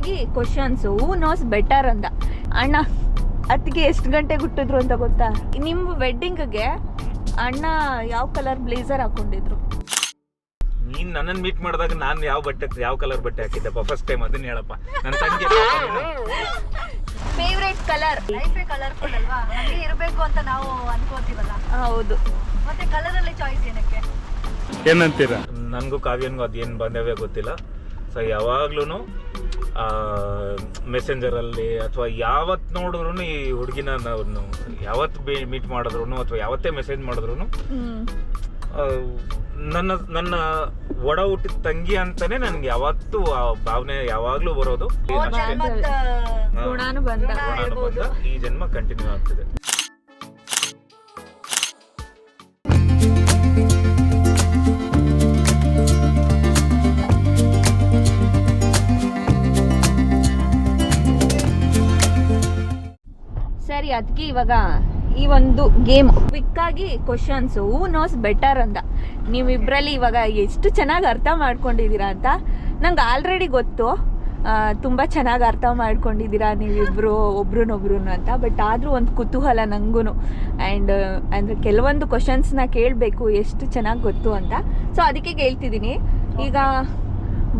ಕ್ವಿಕ್ಕಾಗಿ questions who knows better ಅಂತ. ಅಣ್ಣ ಅದಕ್ಕೆ ಎಷ್ಟು ಗಂಟೆಗೆ ಹುಟ್ಟಿದ್ರು ಅಂತ ಗೊತ್ತಾ? ನಿಮ್ಮ ವೆಡ್ಡಿಂಗ್ಗೆ ಅಣ್ಣ ಯಾವ ಕಲರ್ ಬ್ಲೇಸರ್ ಹಾಕೊಂಡಿದ್ರು? ನೀನ್ ನನ್ನನ್ನು ಮೀಟ್ ಮಾಡಿದಾಗ ನಾನು ಯಾವ ಕಲರ್ ಬಟ್ಟೆ ಹಾಕಿದ್ದಪ್ಪ ಫಸ್ಟ್ ಟೈಮ್ ಅದನ್ನ ಹೇಳಪ್ಪ. ನನ್ನ ತಂಗಿ ಫೇವ್ರೇಟ್ ಕಲರ್. ಲೈಫೇ ಕಲರ್ಫುಲ್ ಅಲ್ವಾ, ಹಂಗೆ ಇರಬೇಕು ಅಂತ ನಾವು ಅನ್ಕೋತೀವಲ್ಲ. ಹೌದು. ಮತ್ತೆ ಕಲರ್ ಅಲ್ಲಿ ಚಾಯ್ಸ್ ಏನಕ್ಕೆ? ಏನಂತೀರಾ? ನನಗೂ ಕಾವ್ಯನ್ಗೂ ಅದೇನು ಬಂದವೇ ಗೊತ್ತಿಲ್ಲ. ಸೊ ಯಾವಾಗ್ಲೂ ಮೆಸೆಂಜರಲ್ಲಿ ಅಥವಾ ಯಾವತ್ತು ನೋಡಿದ್ರು ಈ ಹುಡುಗಿನ ನಾವು ಯಾವತ್ತು ಮೀಟ್ ಮಾಡಿದ್ರು ಅಥವಾ ಯಾವತ್ತೇ ಮೆಸೇಜ್ ಮಾಡಿದ್ರು ನನ್ನ ಒಡ ಹುಟ್ಟಿದ ತಂಗಿ ಅಂತಾನೆ ನನ್ಗೆ ಯಾವತ್ತೂ ಆ ಭಾವನೆ ಯಾವಾಗ್ಲೂ ಬರೋದು. ಗುಣಾನು ಬಂದ ಈ ಜನ್ಮ ಕಂಟಿನ್ಯೂ ಆಗ್ತಿದೆ. ಸರಿ, ಅದಕ್ಕೆ ಇವಾಗ ಈ ಒಂದು ಗೇಮ್ ಕ್ವಿಕ್ಕಾಗಿ ಕ್ವಶನ್ಸು ಹೂ ನೋಸ್ ಬೆಟರ್ ಅಂತ. ನೀವಿಬ್ಬರಲ್ಲಿ ಇವಾಗ ಎಷ್ಟು ಚೆನ್ನಾಗಿ ಅರ್ಥ ಮಾಡ್ಕೊಂಡಿದ್ದೀರಾ ಅಂತ ನಂಗೆ ಆಲ್ರೆಡಿ ಗೊತ್ತು. ತುಂಬ ಚೆನ್ನಾಗಿ ಅರ್ಥ ಮಾಡ್ಕೊಂಡಿದ್ದೀರಾ ನೀವಿಬ್ಬರು ಒಬ್ರನ್ನೊಬ್ರು ಅಂತ. ಬಟ್ ಆದರೂ ಒಂದು ಕುತೂಹಲ ನನಗೂ. ಆ್ಯಂಡ್ ಅಂದರೆ ಕೆಲವೊಂದು ಕ್ವಶನ್ಸ್ನ ಕೇಳಬೇಕು ಎಷ್ಟು ಚೆನ್ನಾಗಿ ಗೊತ್ತು ಅಂತ. ಸೊ ಅದಕ್ಕೆ ಕೇಳ್ತಿದ್ದೀನಿ. ಈಗ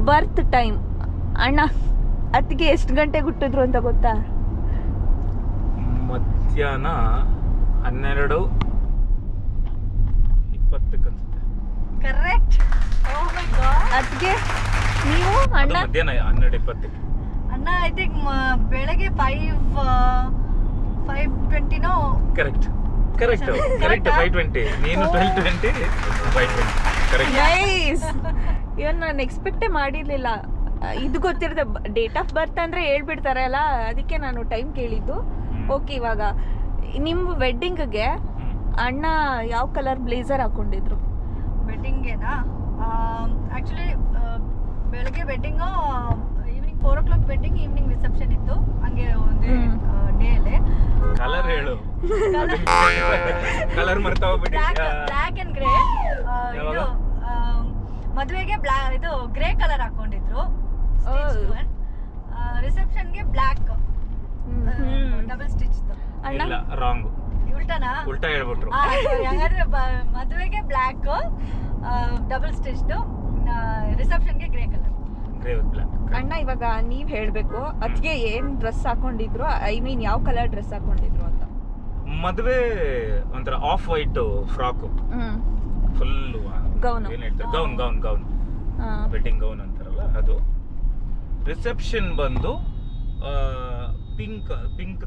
ಬರ್ತ್ ಟೈಮ್ ಅಣ್ಣ ಅದಕ್ಕೆ ಎಷ್ಟು ಗಂಟೆಗೆ ಹುಟ್ಟಿದ್ರು ಅಂತ ಗೊತ್ತಾ? ಮಧ್ಯಾಹ್ನ 12:20 ಅನ್ಸುತ್ತೆ. ಕರೆಕ್ಟ್. ಓಹ್ ಮೈ ಗಾಡ್. ಅದಕ್ಕೆ ನೀವು ಅಣ್ಣ ಮಧ್ಯಾಹ್ನ 12:20. ಅಣ್ಣ ಐ ಥಿಂಕ್ ಬೆಳಗ್ಗೆ 5:20 ಕರೆಕ್ಟ್ 5:20. ನೀನು 12:20 5:20. ಕರೆಕ್ಟ್. ನೈಸ್. ಇವನ್ ನಾನು ಎಕ್ಸ್ಪೆಕ್ಟೇ ಮಾಡಿರ್ಲಿಲ್ಲ. ಇದು ಗೊತ್ತಿರುತ್ತೆ, ಡೇಟ್ ಆಫ್ ಬರ್ತ್ ಅಂದ್ರೆ ಹೇಳ್ಬಿಡ್ತಾರಲ್ಲ, ಅದಕ್ಕೆ ನಾನು ಟೈಮ್ ಕೇಳಿದ್ದು. ಓಕೆ, ಇವಾಗ ನಿಮ್ಮ ವೆಡ್ಡಿಂಗ್ಗೆ ಅಣ್ಣ ಯಾವ ಕಲರ್ ಬ್ಲೇಸರ್ ಹಾಕೊಂಡಿದ್ರು? ವೆಡ್ಡಿಂಗೇನಾ? ಆಕ್ಚುಲಿ ಬೆಳಗ್ಗೆ wedding, evening 4 o'clock wedding, evening reception ಇತ್ತು. ಹಂಗೆ ಒಂದೇ ಡೇ ಅಲ್ಲೇ. ಕಲರ್ ಹೇಳು. ಕಲರ್ ಮರ್ತಾ ಹೋಗ್ಬಿಡಿ. Black and grey. ಇದು ಮದುವೆಗೆ ಇದು ಗ್ರೇ ಕಲರ್ ಹಾಕೊಂಡಿದ್ರು. ರಿಸೆಪ್ಷನ್ಗೆ ಬ್ಲ್ಯಾಕ್ ಡಬಲ್ ಸ್ಟಿಚ್. ಇಲ್ಲ, ರಾಂಗ್. ಉಲ್ಟಾನಾ? ಉಲ್ಟಾ ಹೇಳ್ಬಿಟ್ರು. ಹಾಗಾದ್ರೆ ಮದುವೆಗೆ ಬ್ಲ್ಯಾಕ್ ಡಬಲ್ ಸ್ಟಿಚ್, ರಿಸೆಪ್ಷನ್ಗೆ grey colour. Grey with black. ಅಣ್ಣ ಇವಾಗ ನೀವ್ ಹೇಳ್ಬೇಕು ಅದಕ್ಕೆ ಏನ್ ಡ್ರೆಸ್ ಹಾಕೊಂಡಿದ್ರು, ಐ ಮೀನ್ ಯಾವ ಕಲರ್ ಡ್ರೆಸ್ ಹಾಕೊಂಡಿದ್ರು ಅಂತ. ಮದುವೆ ಒಂಥರ off white frock, full gown. ಏನ್ ಹೇಳ್ತಾರೆ, ಗೌನ್ ವೆಡ್ಡಿಂಗ್ ಗೌನ್ ಅಂತಾರಲ್ಲ ಅದು. ರಿಸೆಪ್ಷನ್ ಬಂದು ಪಿಂಕ್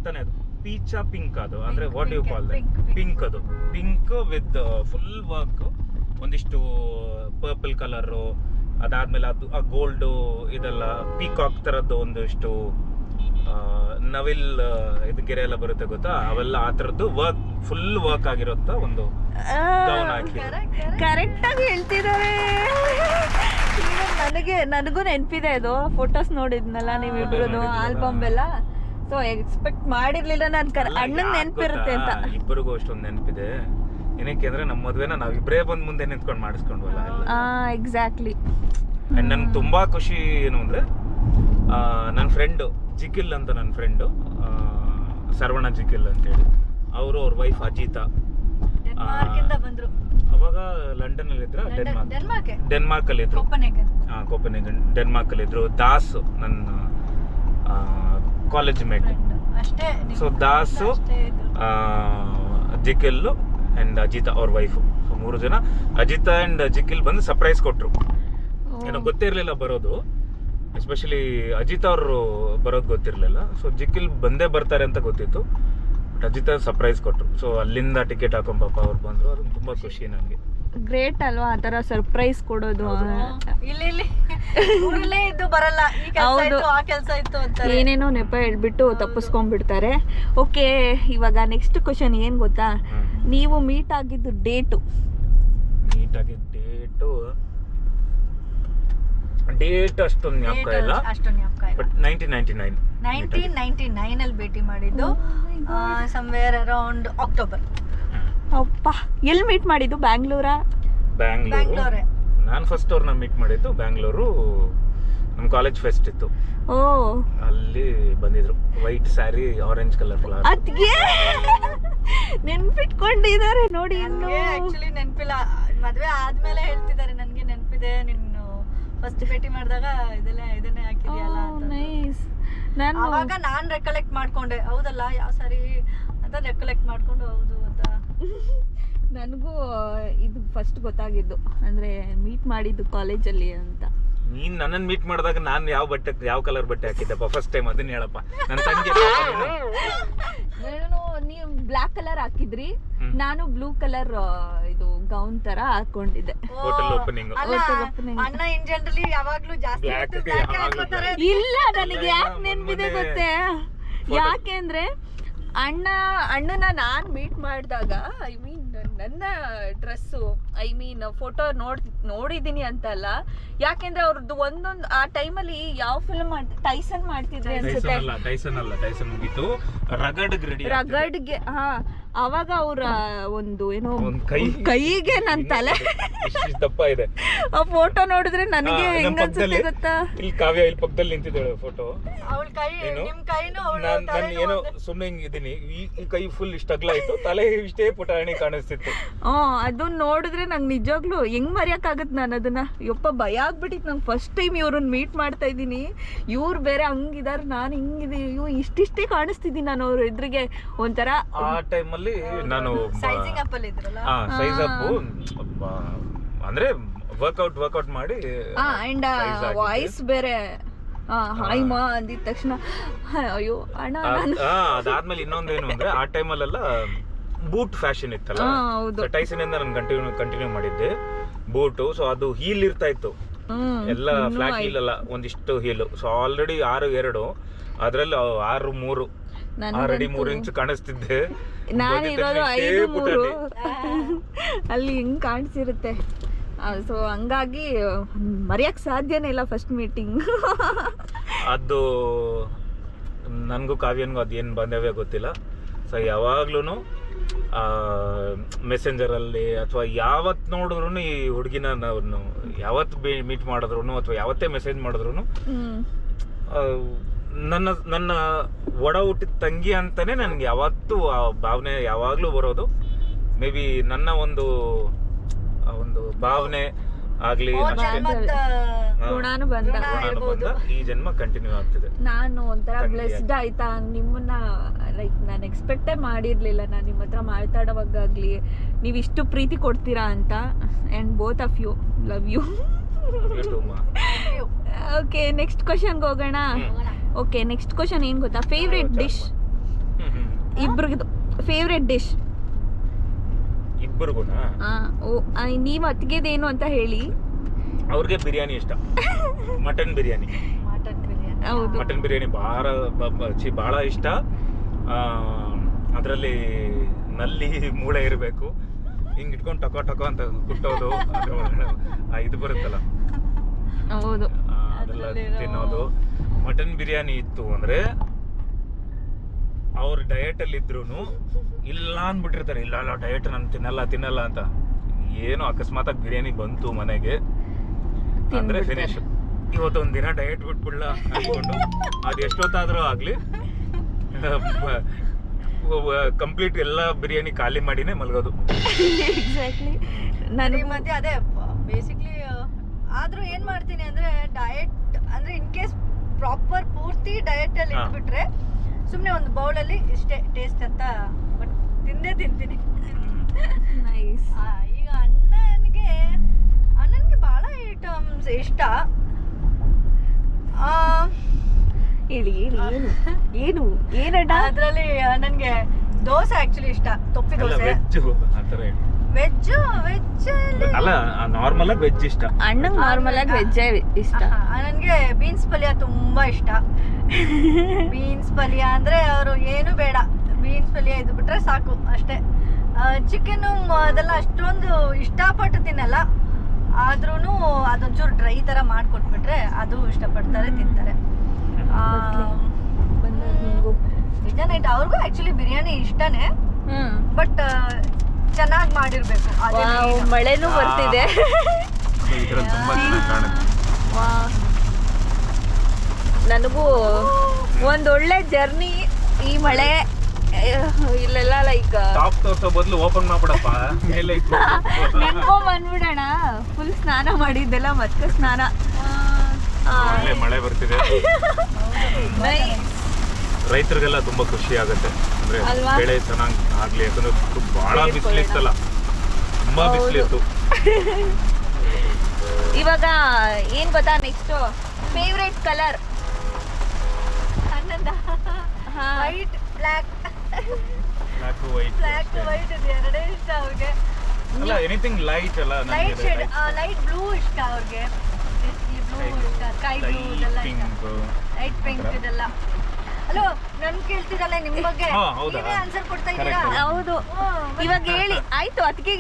ತಾನೇ, ಅದು ಪೀಚಾ ಪಿಂಕ್, ಅದು ಅಂದ್ರೆ what you call that, pink. ಅದು ಪಿಂಕ್ ವಿತ್ ಫುಲ್ ವರ್ಕ್, ಒಂದಿಷ್ಟು ಪರ್ಪಲ್ ಕಲರು, ಅದಾದ್ಮೇಲೆ ಅದು ಗೋಲ್ಡ್ ಇದೆಲ್ಲ ಪೀಕಾಕ್ ತರದ್ದು ಒಂದಿಷ್ಟು ನವಿಲ್ ಇದು ಗೆರೆ ಎಲ್ಲ ಬರುತ್ತೆ ಗೊತ್ತಾ, ಅವೆಲ್ಲ ಆ ತರದ್ದು ವರ್ಕ್, ಫುಲ್ ವರ್ಕ್ ಆಗಿರೋಂತ ಒಂದು ಗೌನ್ ಹಾಕಿ. ಕರೆಕ್ಟ್ ಆಗಿ ಹೇಳ್ತಿದ್ದಾರೆ. ನನಗೂ ನೆನಪಿದೆ, ಅದು ಫೋಟೋಸ್ ನೋಡಿದ್ನಲ್ಲ ನೀವಿಬ್ರದ್ದು ಆಲ್ಬಮ್ ಎಲ್ಲ. ಸೊ ಎಕ್ಸ್ಪೆಕ್ಟ್ ಮಾಡಿರ್ಲಿಲ್ಲ ನಾನು ಅಣ್ಣನ್ ನೆನಪಿರುತ್ತೆ ಅಂತ. ಇಬ್ಬರಿಗೂ ಅಷ್ಟೊಂದು ನೆನಪಿದೆ. ಏನಕ್ಕೆ ಅಂದ್ರೆ ನಮ್ಮ ಮದ್ವೆನ ನಾವಿಬ್ಬರೇ ಬಂದ್ ಮುಂದೆ ನಿಂತ್ಕೊಂಡು ಮಾಡಿಸ್ಕೊಂಡ್ವಲ್ಲ. ಎಕ್ಸಾಕ್ಟ್ಲಿ. ಅಂಡ್ ನನ್ಗೆ ತುಂಬಾ ಖುಷಿ ಏನು ಅಂದ್ರೆ, ನನ್ನ ಫ್ರೆಂಡ್ ಜಿಕಿಲ್ ಅಂತ, ನನ್ನ ಫ್ರೆಂಡ್ ಸರ್ವಣ ಜಿಕಿಲ್ ಅಂತೇಳಿ, ಅವರು ಅವ್ರ ವೈಫ್ ಅಜಿತಾ ಬಂದ್ರು. ಅವಾಗ ಲಂಡನ್ ಅಲ್ಲಿ ಇದ್ರ, ಡೆನ್ಮಾರ್ಕ್ ಅಲ್ಲಿ ಇದ್ರು, ಕೋಪನ್ಹೇಗನ್ ಡೆನ್ಮಾರ್ಕ್ ಅಲ್ಲಿ ಇದ್ರು. ದಾಸ್ ನನ್ನ ಕಾಲೇಜ್ ಮೇಟ್. ಸೊ ದಾಸು, ಜಿಕಿಲ್ ಅಂಡ್ ಅಜಿತಾ ಅವ್ರ ವೈಫು, ಸೊ 3 ಜನ. ಅಜಿತಾ ಅಂಡ್ ಜಿಕಿಲ್ ಬಂದು ಸರ್ಪ್ರೈಸ್ ಕೊಟ್ರು. ಏನೋ ಗೊತ್ತಿರ್ಲಿಲ್ಲ ಬರೋದು, ಎಸ್ಪೆಷಲಿ ಅಜಿತಾ ಅವರು ಬರೋದು ಗೊತ್ತಿರಲಿಲ್ಲ. ಸೊ ಜಿಕಿಲ್ ಬಂದೇ ಬರ್ತಾರೆ ಅಂತ ಗೊತ್ತಿತ್ತು, ಬಟ್ ಅಜಿತಾ ಸರ್ಪ್ರೈಸ್ ಕೊಟ್ರು. ಸೊ ಅಲ್ಲಿಂದ ಟಿಕೆಟ್ ಹಾಕೊಂಡ್ ಪಾಪ ಅವ್ರು ಬಂದ್ರು. ಅದೊಂದು ತುಂಬಾ ಖುಷಿ ನನಗೆ. ಗ್ರೇಟ್ ಅಲ್ವಾ ಆ ತರ ಸರ್ಪ್ರೈಸ್ ಕೊಡೋದು. ಇಲ್ಲೇ ಇದ್ದು ಬರಲ್ಲ, ಈ ಕೆಲಸ ಇತ್ತು ಆ ಕೆಲಸ ಇತ್ತು ಅಂತ ಏನೇನೋ ನೆಪ ಹೇಳ್ಬಿಟ್ಟು ತಪ್ಪಿಸ್ಕೊಂಡ್ಬಿಡ್ತಾರೆ. ಓಕೆ, ಇವಾಗ ನೆಕ್ಸ್ಟ್ ಕ್ವಶನ್ ಏನ್ ಗೊತ್ತಾ, ನೀವು ಮೀಟ್ ಆಗಿದ್ದು ಡೇಟು? ಡೇಟ್ ಅಷ್ಟೊಂದು ಜ್ಞಾಪಕ ಇಲ್ಲ, ಬಟ್ 1999 ಅಲ್ಲಿ ಭೇಟಿ ಮಾಡಿದ್ದು. Somewhere around October. ಅಪ್ಪ, ಎಲ್ಲಿ ಮೀಟ್ ಮಾಡಿದ್ದು? ಬ್ಯಾಂಗ್ಳೂರಾ? ಬ್ಯಾಂಗ್ಳೂರು. ನಾನು ಫಸ್ಟ್ ಅವ್ರನ್ನ ಮೀಟ್ ಮಾಡಿದ್ದು ಬ್ಯಾಂಗ್ಳೂರು. ನಮ್ಮ ಕಾಲೇಜ್ ಫೆಸ್ಟ್ ಇತ್ತು, ಓ ಅಲ್ಲಿ ಬಂದಿದ್ರು. White sari, orange colour flower. ಅದ್ಗೆ ನೆನ್ಪಿಟ್ಕೊಂಡಿದ್ದಾರೆ ನೋಡಿ. ಇನ್ನು ಆಕ್ಚುಲಿ ನೆನಪಿಲ್ಲ, ಮದ್ವೆ ಆದ್ಮೇಲೆ ಹೇಳ್ತಿದ್ದಾರೆ ನನ್ಗೆ ನೆನಪಿದೆ, ನೀನು ಫಸ್ಟ್ ಭೇಟಿ ಮಾಡಿದಾಗ ಇದನ್ನೇ ಹಾಕಿದ್ಯಲ್ಲ ಅಂತ. ನೈಸ್. ನಾನು ಅವಾಗ ನಾನ್ ರೆಕಲೆಕ್ಟ್ ಮಾಡ್ಕೊಂಡೆ, ಹೌದಲ್ಲ ಯಾವ ಸಾರಿ ಅಂತ ರೆಕಲೆಕ್ಟ್ ಮಾಡ್ಕೊಂಡು ಹೌದು ಅಂತ. ನನಗೂ ಇದು ಫಸ್ಟ್ ಗೊತ್ತಾಗಿದ್ದು, ಅಂದ್ರೆ ಮೀಟ್ ಮಾಡಿದ್ದು ಕಾಲೇಜಲ್ಲಿ ಅಂತ. ನೀನ್ ನನ್ನನ್ ಮೀಟ್ ಮಾಡಿದಾಗ ನಾನು ಯಾವ ಕಲರ್ ಬಟ್ಟೆ ಹಾಕಿದ್ದಪ್ಪ ಫಸ್ಟ್ ಟೈಮ್ ಅದನ್ನ ಹೇಳಪ್ಪ. ನನ್ನ ತಂಗಿ ನೀವು ಬ್ಲಾಕ್ ಕಲರ್ ಹಾಕಿದ್ರಿ, ನಾನು ಬ್ಲೂ ಕಲರ್ ಇದು ಗೌನ್ ತರ ಹಾಕೊಂಡಿದ್ದೆ. Hotel opening. ಅಣ್ಣ ಇನ್ ಜನರಲಿ ಯಾವಾಗ್ಲೂ ಜಾಸ್ತಿ ಹಾಕೋತಾರೆ. ಇಲ್ಲ, ನನಗೆ ಯಾಕೆ ನೆನ್ಪಿದೆ ಗೊತ್ತೇ? ಯಾಕೆಂದ್ರೆ ಅಣ್ಣನ ನಾನ್ ಮೀಟ್ ಮಾಡಿದಾಗ ಐ ಮೀನ್ ನನ್ನ ಡ್ರೆಸ್ಸು ಫೋಟೋ ನೋಡಿದೀನಿ ಅಂತಲ್ಲ, ಯಾಕೆಂದ್ರೆ ಅವ್ರದ್ದು ಒಂದೊಂದು ಆ ಟೈಮಲ್ಲಿ ಯಾವ ಫಿಲ್ಮ್ ಟೈಸನ್ ಮಾಡ್ತಿದ್ರೆ ಅನ್ಸುತ್ತೆ. ಟೈಸನ್ ಮುಗೀತು, ರಗಡ್ಗೆ. ಹಾ, ಅವಾಗ ಅವ್ರ ಒಂದು ಏನೋ ಕೈಗೆ ನನ್ ತಲೆ ದಪ್ಪ ಇದೆ. ಆ ಫೋಟೋ ನೋಡಿದ್ರೆ ನನಗೆ ಹೆಂಗ್ ಅನ್ಸುತ್ತೆ ಗೊತ್ತಾ? ಇಲ್ಲಿ ಕಾವ್ಯ ಇಲ್ಲಿ ಪಕ್ಕದಲ್ಲಿ ನಿಂತಿದ್ದಾಳೆ ಫೋಟೋ. ಅವಳ ಕೈ ನಿಮ್ ಕೈನು ನಾನು ಏನೋ ಸುಮ್ಮನೆ ಹಿಂಗಿದ್ದೀನಿ, ಈ ಕೈ ಫುಲ್ ಇಷ್ಟ ಅಗಲ ಆಯ್ತು, ತಲೆ ಇಷ್ಟೇ ಪುಟಾಣಿ ಕಾಣಿಸ್ತಿತ್ತು. ಅದನ್ನ ನೋಡಿದ್ರೆ ನಂಗೆ ನಿಜವಾಗ್ಲೂ ಹೆಂಗ್ ಮರೆಯಕ್ಕಾಗತ್ ನಾನು ಅದನ್ನ. ಯಪ್ಪ, ಭಯ ಆಗ್ಬಿಟ್ಟಿತ್ತು ನಂಗೆ. ಫಸ್ಟ್ ಟೈಮ್ ಇವ್ರನ್ನ ಮೀಟ್ ಮಾಡ್ತಾ ಇದ್ದೀನಿ, ಇವ್ರು ಬೇರೆ ಹಂಗಿದಾರ, ನಾನು ಹಿಂಗಿದೆ, ಇಷ್ಟಿಷ್ಟೇ ಕಾಣಿಸ್ತಿದ್ದೀನಿ ನಾನು ಅವ್ರ ಎದುರಿಗೆ. ಒಂಥರ ಆ ಟೈಮಲ್ಲಿ ನಾನು ಸೈಜಿಂಗ್ ಅಪ್ ಅಲ್ಲಿ ಇದ್ರಲ್ಲ, ಸೈಜ್ ಅಪ್ ಅಂದ್ರೆ ವರ್ಕೌಟ್ ಮಾಡಿ. ಅಂಡ್ ವಾಯ್ಸ್ ಬೇರೆ ಹಾಯ್ ಮಾ ಅಂದಿದ ತಕ್ಷಣ ಅಯ್ಯೋ ಅಣ್ಣ. ಅದಾದ್ಮೇಲೆ ಇನ್ನೊಂದೇನು ಅಂದ್ರೆ ಆ ಟೈಮಲ್ಲೆಲ್ಲ ಬೂಟ್ ಫ್ಯಾಷನ್ ಇತ್ತಲ್ಲ, ಟೈಸನ್ ಇಂದ ನಾನು ಕಂಟಿನ್ಯೂ ಮಾಡಿದ್ದೆ ಬೂಟು. ಸೊ ಅದು ಹೀಲ್ ಇರ್ತಾ ಇತ್ತು, ಎಲ್ಲ ಫ್ಲಾಟ್ ಹೀಲ್ ಅಲ್ಲ, ಒಂದಿಷ್ಟು ಹೀಲ್. ಸೊ ಆಲ್ರೆಡಿ 6'2", ಅದ್ರಲ್ಲಿ 6'3", 6'3" ಇಂಚ್ ಕಾಣಿಸ್ತಿದ್ದೆ. ನಾನಿರೋದು 5'3", ಅಲ್ಲಿ ಹೆಂಗ್ ಕಾಣಿಸಿರುತ್ತೆ. ಸೊ ಹಂಗಾಗಿ ಮರೆಯಕ್ ಸಾಧ್ಯನೇ ಇಲ್ಲ ಫಸ್ಟ್ ಮೀಟಿಂಗ್. ಅದು ನನಗೂ ಕಾವ್ಯನ್ಗೂ ಅದೇನು ಬಾಂಧವ್ಯ ಗೊತ್ತಿಲ್ಲ. ಸೊ ಯಾವಾಗ್ಲೂ ಮೆಸೆಂಜರಲ್ಲಿ ಅಥವಾ ಯಾವತ್ತು ನೋಡಿದ್ರು ಈ ಹುಡುಗಿನ ಯಾವತ್ತು ಮೀಟ್ ಮಾಡಿದ್ರು ಅಥವಾ ಯಾವತ್ತೇ ಮೆಸೇಜ್ ಮಾಡಿದ್ರು ನನ್ನ ಒಡ ಹುಟ್ಟಿದ ತಂಗಿ ಅಂತಾನೆ ನನಗೆ ಯಾವತ್ತೂ ಆ ಭಾವನೆ ಯಾವಾಗಲೂ ಬರೋದು. ಮೇ ಬಿ ನನ್ನ ಒಂದು ಭಾವನೆ ಆಗ್ಲಿ ಗುಣಾನುಬಂಧ ಈ ಜನ್ಮ ಕಂಟಿನ್ಯೂ ಆಗ್ತಿದೆ. ನಾನು ಒಂಥರ ಬ್ಲೆಸ್ಡ್ ಆಯ್ತಾ, ನಿಮ್ಮನ್ನ ಲೈಕ್ ನಾನು ಎಕ್ಸ್ಪೆಕ್ಟೇ ಮಾಡಿರ್ಲಿಲ್ಲ. ನಾನು ನಿಮ್ಮ ಹತ್ರ ಮಾತಾಡೋವಾಗ್ಲಿ ನೀವು ಇಷ್ಟು ಪ್ರೀತಿ ಕೊಡ್ತೀರಾ ಅಂತ. And both of you love you. Okay, next ಕ್ವಶನ್ಗೆ ಹೋಗೋಣ. ಓಕೆ, ನೆಕ್ಸ್ಟ್ ಕ್ವಶನ್ ಏನ್ ಗೊತ್ತಾ? ಫೇವ್ರೆಟ್ ಡಿಶ್ ಇಬ್ರಿಗೂ. ಫೇವ್ರೆಟ್ ಡಿಶ್ ಇಬ್ಬರಿಗೂ ನೀವ್ ಅತ್ತಿಗೆದೇನು ಅಂತ ಹೇಳಿ. ಅವ್ರಿಗೆ ಬಿರಿಯಾನಿ ಇಷ್ಟ, ಮಟನ್ ಬಿರಿಯಾನಿ. ಹೌದು, ಮಟನ್ ಬಿರಿಯಾನಿ ಬಹಳ ಇಷ್ಟ. ಅದರಲ್ಲಿ ನಲ್ಲಿ ಮೂಳೆ ಇರಬೇಕು, ಹಿಂಗ್ ಇಟ್ಕೊಂಡು ಟೊಕೊ ಅಂತ ಕುಟ್ಟೋದು, ಇದು ಬರುತ್ತಲ್ಲ, ಹೌದು, ಅದೆಲ್ಲ ತಿನ್ನೋದು. ಮಟನ್ ಬಿರಿಯಾನಿ ಇತ್ತು ಅಂದ್ರೆ ಅವ್ರ ಡಯಟ್ ಅಲ್ಲಿ ಇದ್ರು ಇಲ್ಲ ಅಂದ್ಬಿಟ್ಟಿರ್ತಾರೆ, ಇಲ್ಲ ಡಯಟ್ ನಾನು ತಿನ್ನಲ್ಲ ಅಂತ. ಏನು ಅಕಸ್ಮಾತ್ ಬಿರಿಯಾನಿ ಬಂತು ಮನೆಗೆ ಅಂದ್ರೆ ಫಿನಿಶ್. ಇವತ್ತೊಂದ್ ದಿನ ಡಯಟ್ ಬಿಟ್ಬಿಡ್ಲ ಅನ್ಕೊಂಡು ಅದು ಎಷ್ಟೊತ್ತಾದ್ರೂ ಆಗ್ಲಿ ಕಂಪ್ಲೀಟ್ ಎಲ್ಲ ಬಿರಿಯಾನಿ ಖಾಲಿ ಮಾಡಿನೇ ಮಲ್ಗೋದು. ಎಕ್ಸಾಕ್ಟ್ಲಿ. ನನಗೆ ಮಧ್ಯೆ ಅದೇ ಬೇಸಿಕ್ಲಿ. ಆದ್ರೂ ಏನ್ ಮಾಡ್ತೀನಿ ಅಂದ್ರೆ ಡಯಟ್ ಅಂದ್ರೆ ಇನ್ ಕೇಸ್ ಪ್ರಾಪರ್ ಪೂರ್ತಿ ಡಯಟ್ ಅಲ್ಲಿ ಇಟ್ಬಿಟ್ರೆ ಸುಮ್ನೆ ಒಂದು ಬೌಲಲ್ಲಿ ಇಷ್ಟೇ ಟೇಸ್ಟ್ ಅಂತ ಬಟ್ ತಿಂತೀನಿ. ನೈಸ್. ಈಗ ಅಣ್ಣನಿಗೆ ಬಹಳ ಐಟಮ್ಸ್ ಇಷ್ಟ. ಹೇಳಿ ಏನು ಏನಣ್ಣ? ಅದ್ರಲ್ಲಿ ಅಣ್ಣನ್ಗೆ ದೋಸೆ ಆಕ್ಚುಲಿ ಇಷ್ಟ, ತೊಪ್ಪಿ ದೋಸೆ. ವೆಜ್ ಅಲ್ಲ, ನಾರ್ಮಲ್ ಆಗಿ ವೆಜ್ ಇಷ್ಟ. ಅಣ್ಣಂಗ್ ನಾರ್ಮಲ್ ಆಗಿ ವೆಜ್ಜೇ ಇಷ್ಟ. ನನ್ಗೆ ಬೀನ್ಸ್ ಪಲ್ಯ ತುಂಬಾ ಇಷ್ಟ. ಬೀನ್ಸ್ ಪಲ್ಯ ಅಂದ್ರೆ ಅವರು ಏನು ಬೇಡ, ಬೀನ್ಸ್ ಪಲ್ಯ ಇದು ಬಿಟ್ರೆ ಸಾಕು ಅಷ್ಟೇ. ಚಿಕನ್ ಅದೆಲ್ಲ ಅಷ್ಟೊಂದು ಇಷ್ಟಪಟ್ಟು ತಿನ್ನಲ್ಲ, ಆದ್ರೂ ಅದೊಂಚೂರು ಡ್ರೈ ತರ ಮಾಡ್ಕೊಟ್ಬಿಟ್ರೆ ಅದು ಇಷ್ಟಪಡ್ತಾರೆ, ತಿಂತಾರೆ. ನಿಜ ನೈಟ್ ಅವ್ರಿಗೂ ಆಕ್ಚುಲಿ ಬಿರಿಯಾನಿ ಇಷ್ಟನೇ, ಬಟ್ ಚೆನ್ನಾಗಿ ಮಾಡಿರ್ಬೇಕು. ಮಳೆನೂ ಬರ್ತಿದೆ. ನನಗೂ ಒಂದೊಳ್ಳೆ ಜರ್ನಿ ಈ ಮಳೆ ಇಲ್ಲೆಲ್ಲ ಲೈಕ್ ಟಾಪ್ ತೋರ್ಸೋ ಬದಲು ಓಪನ್ ಮಾಡ್ಬಿಡಪ್ಪ ಮೇಲೆ ನೆನ್ಕೊಂಡ್ ಬಂದ್ಬಿಡೋಣ. ಫುಲ್ ಸ್ನಾನ ಮಾಡಿದ್ದೆಲ್ಲ ಮತ್ತೆ ಸ್ನಾನ. ಒಳ್ಳೆ ಮಳೆ ಬರ್ತಿದೆ. Nice. ರೈತರಿಗೆಲ್ಲ ತುಂಬಾ ಖುಷಿ ಆಗುತ್ತೆ ಅಂದ್ರೆ ಅಲ್ವಾ? ಬೆಳೆ ಚೆನ್ನಾಗಿ ಆಗ್ಲಿ, ಯಾಕಂದ್ರೆ ಬಹಳ ಬಿಸಿಲಿತ್ತಲ್ಲ, ತುಂಬಾ ಬಿಸಿಲಿತ್ತು. ಇವಾಗ ಏನ್ ಗೊತ್ತಾ, next favourite colour white black black white black white ಇದು ಎರಡೇ ಇಷ್ಟ ಅವ್ರಿಗೆ. ಅಲ್ಲ ಎನಿಥಿಂಗ್ ಲೈಟ್ ಅಲ್ಲ, ಲೈಟ್ ಶೇಡ್ ಲೈಟ್ ಬ್ಲೂ ಇಷ್ಟ ಅವ್ರಿಗೆ. ಬ್ಲೂ ಇಷ್ಟ, ಸ್ಕೈ ಬ್ಲೂ ಇದೆಲ್ಲ ಇಷ್ಟ. ಲೈಟ್ ಪಿಂಕ್ ಇದೆಲ್ಲ. ಹಲೋ, ನನ್ ಕೇಳ್ತಿರಲ್ಲ ನಿಮ್ ಬಗ್ಗೆ, ಹಾ, ಹೌದಾ? ನೀವೇ ಆನ್ಸರ್ ಕೊಡ್ತಾ ಇದ್ದೀರಾ. Correct. ಹೌದು. ಇವಾಗ ಹೇಳಿ ಆಯ್ತು ಅದಕ್ಕೆ.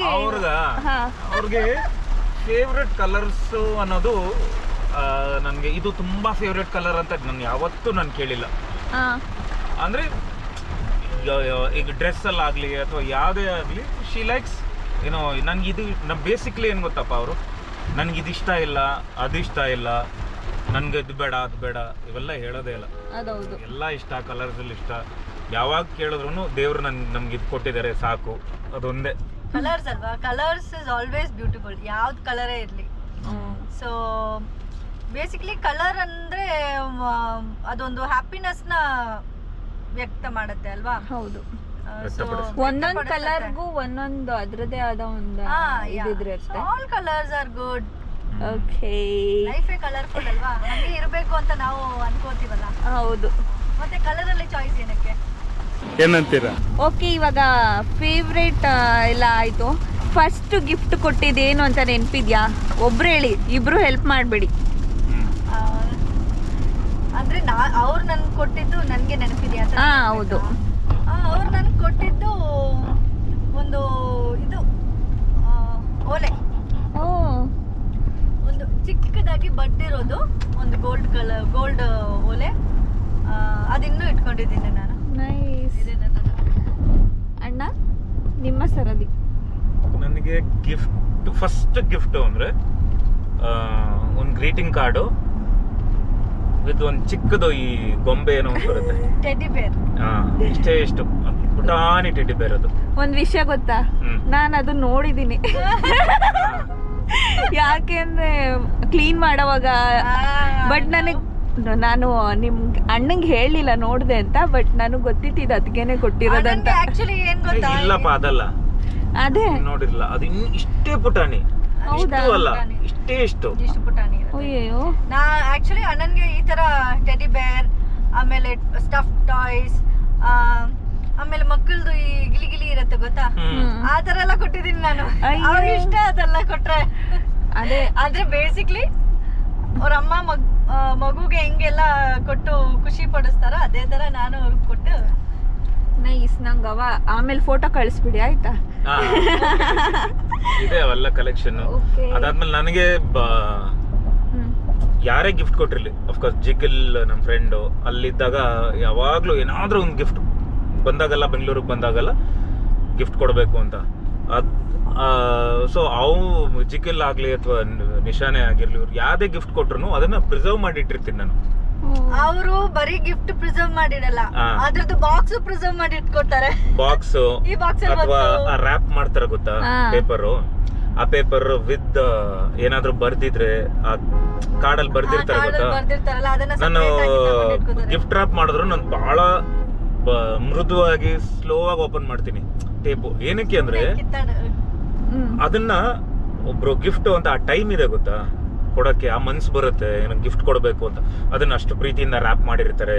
ಅವ್ರಿಗೆ ಫೇವ್ರೆಟ್ ಕಲರ್ಸ್ ಅನ್ನೋದು ನನಗೆ ಇದು ತುಂಬಾ ಫೇವ್ರೆಟ್ ಕಲರ್ ಅಂತ ನಾನು ಯಾವತ್ತೂ ನಾನು ಕೇಳಿಲ್ಲ. ಅಂದ್ರೆ ಈಗ ಡ್ರೆಸ್ ಅಲ್ಲಿ ಆಗ್ಲಿ ಅಥವಾ ಯಾವುದೇ ಆಗಲಿ, ಶಿ ಲೈಕ್ಸ್ ಏನೋ ನನ್ಗೆ ಇದು ಬೇಸಿಕ್ಲಿ ಏನು ಗೊತ್ತಪ್ಪ, ಅವರು ನನ್ಗೆ ಇದು ಇಷ್ಟ ಇಲ್ಲ, ಅದು ಇಷ್ಟ ಇಲ್ಲ, ನನ್ಗೆ ಇದು ಬೇಡ ಅದು ಬೇಡ ಇವೆಲ್ಲ ಹೇಳೋದೇ ಇಲ್ಲ. ಅದೌದು. ಎಲ್ಲ ಇಷ್ಟ, ಕಲರ್ಸ್ ಅಲ್ಲಿ ಇಷ್ಟ. ಯಾವಾಗ ಕೇಳಿದ್ರು ದೇವ್ರು ನಮ್ಗೆ ಇದು ಕೊಟ್ಟಿದ್ದಾರೆ ಸಾಕು, ಅದೊಂದೇ. ಕಲರ್ಸ್ ಅಲ್ವಾ, ಕಲರ್ಸ್ ಇಸ್ ಆಲ್ವೇಸ್ ಬ್ಯೂಟಿಫುಲ್, ಯಾವ್ದು ಕಲರೇ ಇರಲಿ. ಸೊ ಬೇಸಿಕ್ಲಿ ಕಲರ್ ಅಂದ್ರೆ ಅದೊಂದು ಹ್ಯಾಪಿನೆಸ್ ನ ವ್ಯಕ್ತ ಮಾಡುತ್ತೆ ಅಲ್ವಾ. ಹೌದು. ಒಂದೊಂದ್ ಕಲರ್ಗೂ ಒಂದೊಂದು ಅದ್ರದೇ ಆದ ಒಂದು ಇದಿರುತ್ತೆ. All colours are good. Okay, ಲೈಫೇ ಕಲರ್ಫುಲ್ ಅಲ್ವಾ, ಹಂಗೆ ಇರಬೇಕು ಅಂತ ನಾವು ಅನ್ಕೋತೀವಲ್ಲ. ಹೌದು. ಮತ್ತೆ ಕಲರ್ ಅಲ್ಲಿ ಚಾಯ್ಸ್ ಏನಕ್ಕೆ? ಏನಂತೀರಾ? ಓಕೆ, ಇವಾಗ ಫೇವ್ರೇಟ್ ಎಲ್ಲ ಆಯ್ತು. ಫಸ್ಟ್ ಗಿಫ್ಟ್ ಕೊಟ್ಟಿದ್ದೇನು ಅಂತ ನೆನಪಿದ್ಯಾ? ಒಬ್ರು ಹೇಳಿ, ಇಬ್ರು ಹೆಲ್ಪ್ ಮಾಡಬೇಡಿ. ಅಂದ್ರೆ ಅವ್ರು ನನ್ಗೆ ಕೊಟ್ಟಿದ್ದು ನನ್ಗೆ ನೆನಪಿದ್ಯಾ ಅಂತ? ಹೌದು. ಅವ್ರು ನನ್ಗೆ ಕೊಟ್ಟಿದ್ದು ಒಂದು ಇದು ಓಲೆ, ಓ, ಒಂದು ಚಿಕ್ಕದಾಗಿ ಬಡ್ಡಿರೋದು ಒಂದು ಗೋಲ್ಡ್ ಓಲೆ. ಅದಿನ್ನೂ ಇಟ್ಕೊಂಡಿದ್ದೀನಿ ನಾನು. ನೈಸ್. ಇದೆ ನನ್ನದು. ಅಣ್ಣ, ನಿಮ್ಮ ಸರದಿ. ನನಗೆ ಗಿಫ್ಟ್, ಫಸ್ಟ್ ಗಿಫ್ಟ್ ಅಂದ್ರೆ ಒಂದು ಗ್ರೀಟಿಂಗ್ ಕಾರ್ಡು ವಿತ್ ಒಂದು ಚಿಕ್ಕದು ಈ ಗೊಂಬೆ ಏನೋ ಬರುತ್ತೆ, ಟೆಡ್ಡಿ ಬೇರ್. ಇಷ್ಟೇ, ಇಷ್ಟು ಪುಟಾಣಿ ಟೆಡ್ಡಿ ಬೇರ್. ಅದು ಒಂದ್ ವಿಷಯ ಗೊತ್ತಾ, ನಾನು ಅದು ನೋಡಿದೀನಿ. ಯಾಕೆಂದ್ರೆ ಕ್ಲೀನ್ ಮಾಡೋವಾಗ. ಬಟ್ ನಾನು ನಿಮ್ ಅಣ್ಣಂಗೆ ಹೇಳಿಲ್ಲ ನೋಡ್ದೆ ಅಂತ, ಬಟ್ ನನಗೆ ಗೊತ್ತಿತ್ತು ಇದು ಅದಕ್ಕೇನೆ ಕೊಟ್ಟಿರೋದಂತ. ಆಕ್ಚುಲಿ ಏನ್ ಗೊತ್ತಾ, ಇಲ್ಲಪ್ಪ ಅದಲ್ಲ, ಅದೇ ನೋಡಿಲ್ಲ. ಅದು ಇಷ್ಟೇ ಪುಟಾಣಿ. ಹೌದಾ? ಇಷ್ಟು ಅಲ್ಲ, ಇಷ್ಟೇ ಇಷ್ಟು ಪುಟಾಣಿ ಇರುತ್ತೆ. ಅಯ್ಯೋ. ನಾ ಆಕ್ಚುಲಿ ಅಣ್ಣನ್ಗೆ ಈ ತರ ಟೆಡಿ ಬೇರ್, ಆಮೇಲೆ ಸ್ಟಫ್ ಟಾಯ್ಸ್, ಆಮೇಲೆ ಮಕ್ಕಳದು ಈ ಗಿಲಿ ಇರುತ್ತೆ ಗೊತ್ತಾ, ಆ ತರ ಎಲ್ಲ ಕೊಟ್ಟಿದ್ದೀನಿ ನಾನು. ಅವ್ರ ಇಷ್ಟ ಅದೆಲ್ಲ ಕೊಟ್ರೆ. ಅದೇ ಆದ್ರೆ ಬೇಸಿಕ್ಲಿ ಅವ್ರ ಅಮ್ಮ ಮಗುಗೆ ಹೆಂಗೆಲ್ಲ ಕೊಟ್ಟು ಖುಷಿ ಪಡಿಸ್ತಾರ, ಅದೇ ತರ ನಾನು ಅವ್ರಿಗೆ ಕೊಟ್ಟು. ನೈಸ್. ನಂಗೆ ಆಮೇಲೆ ಫೋಟೋ ಕಳಿಸ್ಬಿಡಿ ಆಯ್ತಾ? ಇದೆ ಅವೆಲ್ಲ ಕಲೆಕ್ಷನ್. ಅದಾದ್ಮೇಲೆ ನನಗೆ ಯಾರೇ ಗಿಫ್ಟ್ ಕೊಟ್ಟಿರ್ಲಿ, ಅಫ್ಕೋರ್ಸ್ ಜಿಗಿಲ್ ನಮ್ಮ ಫ್ರೆಂಡು ಅಲ್ಲಿದ್ದಾಗ ಯಾವಾಗ್ಲೂ ಏನಾದ್ರೂ ಒಂದು ಗಿಫ್ಟ್ ಬಂದಾಗಲ್ಲ, ಬೆಂಗಳೂರಿಗೆ ಬಂದಾಗಲ್ಲ ಗಿಫ್ಟ್ ಕೊಡಬೇಕು ಅಂತ. ಸೊ ಅವು ಜಿಗಿಲ್ ಆಗ್ಲಿ ಅಥವಾ ನಿಶಾನೆ ಆಗಿರ್ಲಿ, ಇವ್ರು ಯಾವ್ದೇ ಗಿಫ್ಟ್ ಕೊಟ್ರು ಅದನ್ನ ಪ್ರಿಸರ್ವ್ ಮಾಡಿ ಇಟ್ಟಿರ್ತೀನಿ ನಾನು. ಅವರು ಬರೀ ಗಿಫ್ಟ್ ಪ್ರಿಸರ್ವ್ ಮಾಡಿಡಲ್ಲ, ಅದ್ರದ್ದು ಬಾಕ್ಸ್ ಪ್ರಿಸರ್ವ್ ಮಾಡಿ ಇಟ್ಕೊಡ್ತಾರೆ. ಬಾಕ್ಸ್ ಈ ಬಾಕ್ಸ್ ಅಥವಾ ರ್ಯಾಪ್ ಮಾಡ್ತಾರ ಗೊತ್ತಾ, ಪೇಪರು. ಆ ಪೇಪರ್ ವಿತ್ ಏನಾದ್ರು ಬರ್ದಿದ್ರೆ, ಆ ಕಾರ್ಡಲ್ಲಿ ಬರ್ದಿರ್ತಾರೆ ಗೊತ್ತಾ, ನಾನು ಗಿಫ್ಟ್ ರ್ಯಾಪ್ ಮಾಡಿದ್ರು ನಾನು ಬಹಳ ಮೃದುವಾಗಿ ಸ್ಲೋ ಆಗಿ ಓಪನ್ ಮಾಡ್ತೀನಿ ಟೇಪು. ಏನಕ್ಕೆ ಅಂದ್ರೆ ಅದನ್ನ ಒಬ್ರು ಗಿಫ್ಟ್ ಅಂತ ಆ ಟೈಮ್ ಇದೆ ಗೊತ್ತಾ ಕೊಡಕ್ಕೆ, ಆ ಮನ್ಸು ಬರುತ್ತೆ ಏನೋ ಗಿಫ್ಟ್ ಕೊಡಬೇಕು ಅಂತ. ಅದನ್ನ ಅಷ್ಟು ಪ್ರೀತಿಯಿಂದ ರ್ಯಾಪ್ ಮಾಡಿರ್ತಾರೆ.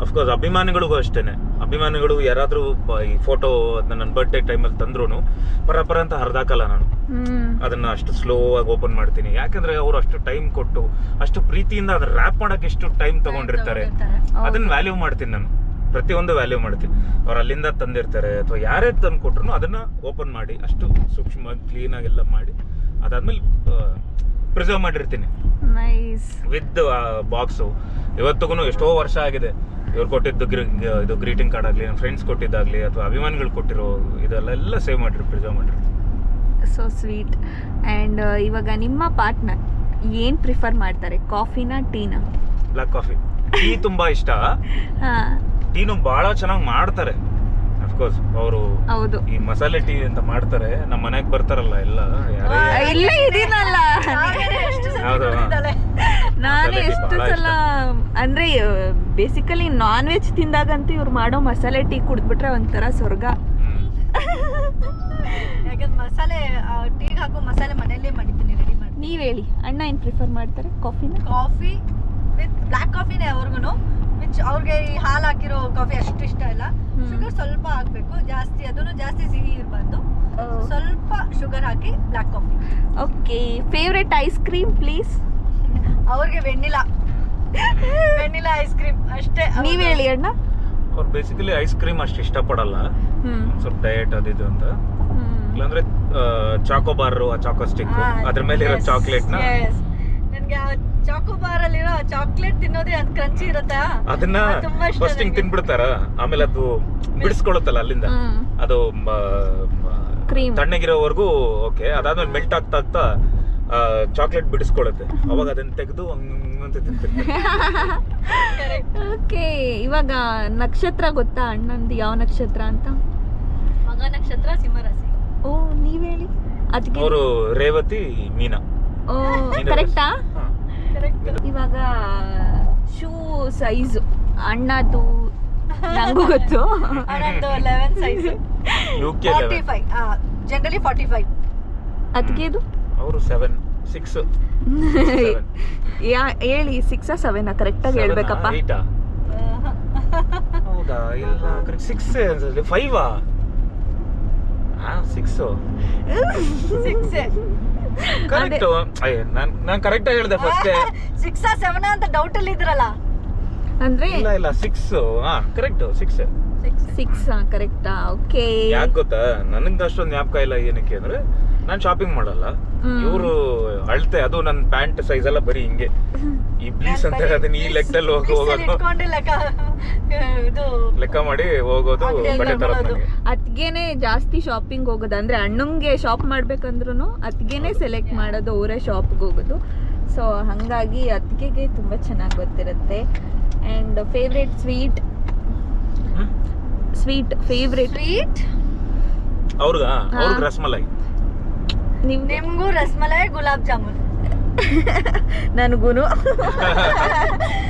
ಅಫ್ಕೋರ್ಸ್ ಅಭಿಮಾನಿಗಳಿಗೂ ಅಷ್ಟೇನೆ, ಅಭಿಮಾನಿಗಳು ಯಾರಾದ್ರೂ ಈ ಫೋಟೋ ನನ್ನ ಬರ್ಡೇ ಟೈಮಲ್ಲಿ ತಂದ್ರು ಪರ ಅಂತ ಹರಿದಾಕಲ್ಲ ನಾನು. ಅದನ್ನ ಅಷ್ಟು ಸ್ಲೋ ಆಗಿ ಓಪನ್ ಮಾಡ್ತೀನಿ, ಯಾಕಂದ್ರೆ ಅವ್ರು ಅಷ್ಟು ಟೈಮ್ ಕೊಟ್ಟು ಅಷ್ಟು ಪ್ರೀತಿಯಿಂದ ಅದನ್ನ ರ್ಯಾಪ್ ಮಾಡಕ್ಕೆ ಎಷ್ಟು ಟೈಮ್ ತಗೊಂಡಿರ್ತಾರೆ. ಅದನ್ನ ವ್ಯಾಲ್ಯೂ ಮಾಡ್ತೀನಿ ನಾನು, ಪ್ರತಿಯೊಂದು ವ್ಯಾಲ್ಯೂ ಮಾಡ್ತೀನಿ. ಅವ್ರು ಅಲ್ಲಿಂದ ತಂದಿರ್ತಾರೆ ಅಥವಾ ಯಾರೇ ತಂದು ಕೊಟ್ರು ಅದನ್ನ ಓಪನ್ ಮಾಡಿ ಅಷ್ಟು ಸೂಕ್ಷ್ಮವಾಗಿ ಕ್ಲೀನ್ ಆಗಿ ಎಲ್ಲ ಮಾಡಿ ಅದಾದ್ಮೇಲೆ ಪ್ರಿಸರ್ವ್ ಮಾಡಿರ್ತೀನಿ ವಿತ್ ಬಾಕ್ಸು. ಇವತ್ತಿಗೂ ಎಷ್ಟೋ ವರ್ಷ ಆಗಿದೆ ಇವ್ರು ಕೊಟ್ಟಿದ್ದು ಇದು ಗ್ರೀಟಿಂಗ್ ಕಾರ್ಡ್ ಆಗಲಿ, ನನ್ನ ಫ್ರೆಂಡ್ಸ್ ಕೊಟ್ಟಿದ್ದಾಗಲಿ ಅಥವಾ ಅಭಿಮಾನಿಗಳು ಕೊಟ್ಟಿರೋ ಇದೆಲ್ಲ ಸೇವ್ ಮಾಡಿರಿ, ಪ್ರಿಸರ್ವ್ ಮಾಡಿರಿ. So sweet. ಆ್ಯಂಡ್ ಇವಾಗ ನಿಮ್ಮ ಪಾರ್ಟ್ನರ್ ಏನು ಪ್ರಿಫರ್ ಮಾಡ್ತಾರೆ, ಕಾಫಿನಾ ಟೀನಾ? Black coffee. ಟೀ ತುಂಬಾ ಇಷ್ಟ. ಹಾ ಟೀನು ಬಹಳ ಚೆನ್ನಾಗಿ ಮಾಡ್ತಾರೆ. ಅಫ್ಕೋರ್ಸ್ ಅವರು ಹೌದು. ಈ ಮಸಾಲೆ ಟೀ ಅಂತ ಮಾಡ್ತಾರೆ. ನಮ್ಮ ಮನೆಗೆ ಬರ್ತಾರಲ್ಲ ಎಲ್ಲ ಯಾರೇ ಇಲ್ಲೇ ಇದೀನಲ್ಲ ನಾವೇನೇ ಎಷ್ಟು ಸತಿ ಹೌದು. ಕುಡ್ದಿದ್ದಾಳೆ. ನಾನು ಮಸಾಲೆ ಟೀ ಎಷ್ಟು ಬಹಳ ಸಲ ಅಂದ್ರೆ ಬೇಸಿಕಲಿ ನಾನ್ ವೆಜ್ ತಿಂದಾಗಂತೂ ಇವ್ರು ಮಾಡೋ ಮಸಾಲೆ ಟೀ ಕುಡಿದ್ಬಿಟ್ರೆ ಒಂಥರ ಸ್ವರ್ಗ. ಯಾಕಂದ್ರೆ ಮಸಾಲೆ ಟೀಗೆ ಹಾಕೋ ಮಸಾಲೆ ಮನೆಯಲ್ಲೇ ಮಾಡಿದ್ದೀನಿ, ರೆಡಿ ಮಾಡಿ. ನೀವ್ ಹೇಳಿ, ಅಣ್ಣ ಏನ್ ಪ್ರಿಫರ್ ಮಾಡ್ತಾರೆ, ಕಾಫಿನ? ಕಾಫಿ ವಿತ್ ಬ್ಲ್ಯಾಕ್ ಕಾಫಿನೇ ಅವ್ರಿಗೂ. ವಿಚ್ ಅವ್ರಿಗೆ ಈ ಹಾಲು ಹಾಕಿರೋ ಕಾಫಿ ಅಷ್ಟು ಇಷ್ಟ ಇಲ್ಲ. ಶುಗರ್ ಸ್ವಲ್ಪ ಹಾಕ್ಬೇಕು, ಜಾಸ್ತಿ ಅದನ್ನು ಜಾಸ್ತಿ ಸಿಹಿ ಇರಬಾರ್ದು. ಸ್ವಲ್ಪ sugar hockey black coffee. Okay, favourite ice cream please? ಅವ್ರಿಗೆ ವೆನಿಲಾ ಐಸ್ ಕ್ರೀಮ್ ಅಷ್ಟೇ. ನೀವ್ ಹೇಳಿ ಅಣ್ಣ. ಅವ್ರು ಬೇಸಿಕಲಿ ಐಸ್ ಕ್ರೀಮ್ ಅಷ್ಟು ಇಷ್ಟಪಡಲ್ಲ, ಸ್ವಲ್ಪ ಡಯಟ್ ಅದಿದು ಅಂತ. ಇಲ್ಲಾಂದ್ರೆ ಚಾಕೋಬಾರ್, ಆ ಚಾಕೋ ಸ್ಟಿಕ್, ಅದ್ರ ಮೇಲೆ ಇರೋ ಚಾಕ್ಲೇಟ್ ನ, ನನ್ಗೆ ಆ ಚಾಕೋಬಾರ್ ಅಲ್ಲಿರೋ ಚಾಕ್ಲೇಟ್ ತಿನ್ನೋದೇ ಅದು ಕ್ರಂಚಿ ಇರುತ್ತಾ, ಅದನ್ನ ತುಂಬಾ ಇಷ್ಟ ಫಸ್ಟ್ ಹಿಂಗ್ ತಿನ್ಬಿಡ್ತಾರ, ಆಮೇಲೆ ಅದು ಬಿಡಿಸ್ಕೊಳುತ್ತಲ್ಲ ಅಲ್ಲಿಂದ, ಅದು ಕ್ರೀಮ್ ತಣ್ಣಗಿರೋವರೆಗೂ ಓಕೆ, ಅದಾದ್ಮೇಲೆ ಮೆಲ್ಟ್ ಆಗ್ತಾ ಆಗ್ತಾ ಚಾಕ್ಲೇಟ್ ಬಿಡಿಸ್ಕೊಳುತ್ತೆ, ಅವಾಗ ಅದನ್ನ ತೆಗೆದು ಹಂಗಂತ ತಿಂತಿರ್ತಾರೆ. ಓಕೆ, ಇವಾಗ ನಕ್ಷತ್ರ ಗೊತ್ತಾ ಅಣ್ಣಂದು ಯಾವ ನಕ್ಷತ್ರ ಅಂತ? ಮಗ ನಕ್ಷತ್ರ, ಸಿಂಹರಾಶಿ. ಓ, ನೀವ್ ಹೇಳಿ. ಅದಕ್ಕೆ ಅವರು ರೇವತಿ, ಮೀನಾ. ಓ, ಮೀನಾ ಕರೆಕ್ಟಾ? ಕರೆಕ್ಟ್. ಇವಾಗ ಶೂ ಸೈಜ್ ಅಣ್ಣದು ನಂಗೂ ಗೊತ್ತು. ನಂದು 11 ಸೈಜ್, UK 45. ಜನರಲಿ 45. ಅದಕ್ಕೆದು ಅವರು 7, 6, ಹೇಳಿ 6 ಆ 7 ಕರೆಕ್ಟಾಗಿ ಹೇಳ್ಬೇಕಪ್ಪ. 8 ಹೌದಾ? ಇಲ್ಲ, ಕರೆಕ್ಟ್ 6 ಅನ್ಸುತ್ತೆ. 5 6 ಕರೆಕ್ಟ್. ನಾನು ಕರೆಕ್ಟ್ ಆಗಿ ಹೇಳಿದೆ ಫಸ್ಟ್. 6 7 ಅಂತ ಡೌಟ್ ಅಲ್ಲಿ ಇದ್ರಲ್ಲ. ಅಂದ್ರೆ ಇಲ್ಲ 6. ಕರೆಕ್ಟ್ 6. 6 ಕರೆಕ್ಟಾ? ಓಕೆ. ಯಾಕೆ ಗೊತ್ತಾ, ನನಗೆ ಅಷ್ಟೊಂದು ಜ್ಞಾಪಕ ಇಲ್ಲ. ಏನಕ್ಕೆ ಅಂದ್ರೆ ನಾನು ಶಾಪಿಂಗ್ ಮಾಡಲ್ಲ. ಇವರು ಅಳ್ತೆ, ಅದು ನನ್ನ ಪ್ಯಾಂಟ್ ಸೈಜ್ ಎಲ್ಲ ಬರೀ ಹಿಂಗೆ ಈ ಪ್ಲೀಸ್ ಅಂತ ಅದನ್ನ ಈ ಲೆಕ್ಕದಲ್ಲಿ ಹೋಗೋದು, ಲೆಕ್ಕ ಮಾಡಿ ಹೋಗೋದು, ಬಟ್ಟೆ ತರೋದು. ನನಗೆ ಅದ್ಗೆನೆ ಜಾಸ್ತಿ ಶಾಪಿಂಗ್ ಹೋಗೋದು. ಅಂದ್ರೆ ಅಣ್ಣಂಗೆ ಶಾಪ್ ಮಾಡ್ಬೇಕಂದ್ರೂ ಅದ್ಗೆನೆ ಸೆಲೆಕ್ಟ್ ಮಾಡೋದು, ಅವರೇ ಶಾಪ್ಗೆ ಹೋಗೋದು. ಸೊ ಹಾಗಾಗಿ ಅದ್ಗೆಗೆ ತುಂಬಾ ಚೆನ್ನಾಗಿ ಗೊತ್ತಿರುತ್ತೆ. And favourite sweet favourite sweet ಅವ್ರಿಗ ರಸಮಲೈ. ನಿಮ್ಗೂ ರಸಮಲೈ, ಗುಲಾಬ್ ಜಾಮೂನ್. ನನಗೂನು.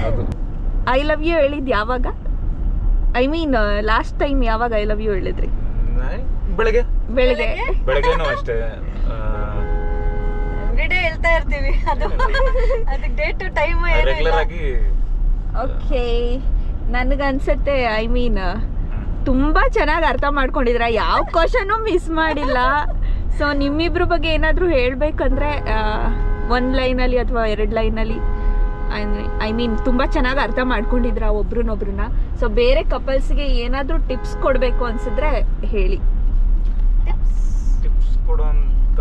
ಅದು ಐ ಲವ್ ಯು ಹೇಳಿದ್ ಯಾವಾಗ? ಐ ಮೀನ್ ಲಾಸ್ಟ್ ಟೈಮ್ ಯಾವಾಗ ಐ ಲವ್ ಯು ಹೇಳಿದ್ರಿ? ಬೆಳಗ್ಗೆನೂ ಅಷ್ಟೇ. ಎವ್ರಿಡೇ ಹೇಳ್ತಾ ಇರ್ತೀವಿ. ಅದು ಅದಕ್ಕೆ ಡೇಟ್ ಟೈಮ್ ರೆಗ್ಯುಲರ್ ಆಗಿ. ಓಕೆ, ನನಗನ್ಸುತ್ತೆ ಐ ಮೀನ್ ತುಂಬಾ ಚೆನ್ನಾಗಿ ಅರ್ಥ ಮಾಡ್ಕೊಂಡಿದ್ರ, ಯಾವ ಕ್ವಶನು ಮಿಸ್ ಮಾಡಿಲ್ಲ. ಸೊ ನಿಮ್ಮಿಬ್ರ ಬಗ್ಗೆ ಏನಾದರೂ ಹೇಳ್ಬೇಕಂದ್ರೆ 1 ಲೈನಲ್ಲಿ ಅಥವಾ 2 ಲೈನಲ್ಲಿ, ಐ ಮೀನ್ ತುಂಬ ಚೆನ್ನಾಗಿ ಅರ್ಥ ಮಾಡ್ಕೊಂಡಿದ್ರ ಒಬ್ರನ್ನೊಬ್ರನ್ನ. ಸೊ ಬೇರೆ ಕಪಲ್ಸ್ಗೆ ಏನಾದರೂ ಟಿಪ್ಸ್ ಕೊಡಬೇಕು ಅನ್ಸಿದ್ರೆ ಹೇಳಿ. ಟಿಪ್ಸ್ ಕೊಡುವಂತ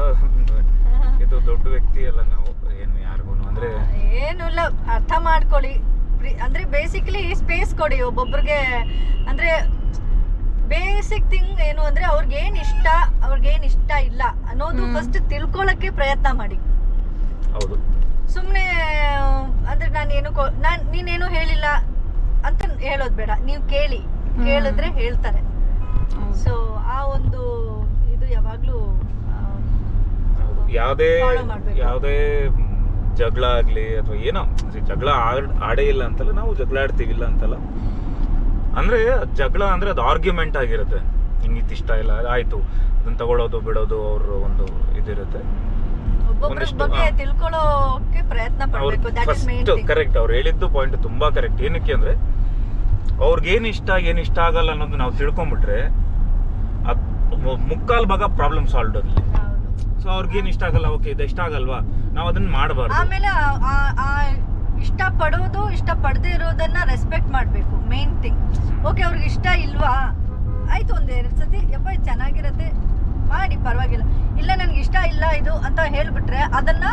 ಇದು ದೊಡ್ಡ ವ್ಯಕ್ತಿ ಅಲ್ಲ ನಾವು, ಏನು ಯಾರಿಗೂ ಅಂದ್ರೆ ಏನು ಇಲ್ಲ, ಅರ್ಥ ಮಾಡ್ಕೊಳ್ಳಿ. ಅಂದ್ರೆ ಬೇಸಿಕಲಿ ಸ್ಪೇಸ್ ಕೊಡಿ ಒಬ್ಬೊಬ್ರಿಗೆ. ಅಂದ್ರೆ ಬೇಸಿಕ್ ಥಿಂಗ್ ಏನು ಅಂದ್ರೆ ಅವ್ರಿಗೇನ್ ಇಷ್ಟ ಇಲ್ಲ ಅನ್ನೋದು ಫಸ್ಟ್ ತಿಳ್ಕೊಳಕ್ಕೆ ಪ್ರಯತ್ನ ಮಾಡಿ. ಹೌದು. ಸುಮ್ನೆ ಅಂದ್ರೆ ನೀನೇನು ಹೇಳಿಲ್ಲ ಅಂತ ಹೇಳೋದ್ ಬೇಡ, ನೀವು ಕೇಳಿದ್ರೆ ಹೇಳ್ತಾರೆ. ಸೊ ಆ ಒಂದು ಇದು ಯಾವಾಗ್ಲೂ ಯಾವುದೇ ಜಗಳ ಆಗ್ಲಿ ಅಥವಾ ಏನೋ, ಜಗಳ ಆಡೇ ಇಲ್ಲ ಅಂತಲ್ಲ, ನಾವು ಜಗಳ ಆಡ್ತೀವಿಲ್ಲ ಅಂತಲ್ಲ. ಅಂದ್ರೆ ಜಗಳ ಅಂದ್ರೆ ಅದು ಆರ್ಗ್ಯುಮೆಂಟ್ ಆಗಿರುತ್ತೆ. ಹಿಂಗಿತ್ತು ಇಷ್ಟ ಇಲ್ಲ, ಆಯ್ತು ಅದನ್ನ ತಗೊಳ್ಳೋದು ಬಿಡೋದು, ಅವ್ರ ಒಂದು ಇದಿರುತ್ತೆ. ತಿಳ್ಕೊಳ್ಳೋಕೆ ಪ್ರಯತ್ನ ಪಡಬೇಕು. ಫಸ್ಟ್ ಕರೆಕ್ಟ್, ಅವ್ರು ಹೇಳಿದ್ದು ಪಾಯಿಂಟ್ ತುಂಬಾ ಕರೆಕ್ಟ್. ಏನಕ್ಕೆ ಅಂದ್ರೆ ಅವ್ರಿಗೇನ್ ಇಷ್ಟ ಆಗಲ್ಲ ಅನ್ನೋದು ನಾವು ತಿಳ್ಕೊಂಡ್ಬಿಟ್ರೆ ಮುಕ್ಕಾಲ್ ಭಾಗ ಪ್ರಾಬ್ಲಮ್ ಸಾಲ್ವ್ ಅದ್ರಲ್ಲಿ. ಸೊ ಅವ್ರಿಗೇನ್ ಇಷ್ಟ ಆಗಲ್ಲ, ಓಕೆ ಇದು ಇಷ್ಟ ಆಗಲ್ವಾ, ನಾವು ಅದನ್ನ ಮಾಡಬಾರ್ದು. ಆಮೇಲೆ ಇಷ್ಟಪಡೋದು ಇಷ್ಟಪಡದೆ ಇರೋದನ್ನ ರೆಸ್ಪೆಕ್ಟ್ ಮಾಡಬೇಕು, ಮೇನ್ ಥಿಂಗ್. ಓಕೆ, ಅವ್ರಿಗೆ ಇಷ್ಟ ಇಲ್ವಾ, ಆಯ್ತು, 1-2 ಸತಿ ಯಪ್ಪ ಚೆನ್ನಾಗಿರತ್ತೆ ಮಾಡಿ, ಪರವಾಗಿಲ್ಲ. ಇಲ್ಲ ನನಗೆ ಇಷ್ಟ ಇಲ್ಲ ಇದು ಅಂತ ಹೇಳ್ಬಿಟ್ರೆ ಅದನ್ನ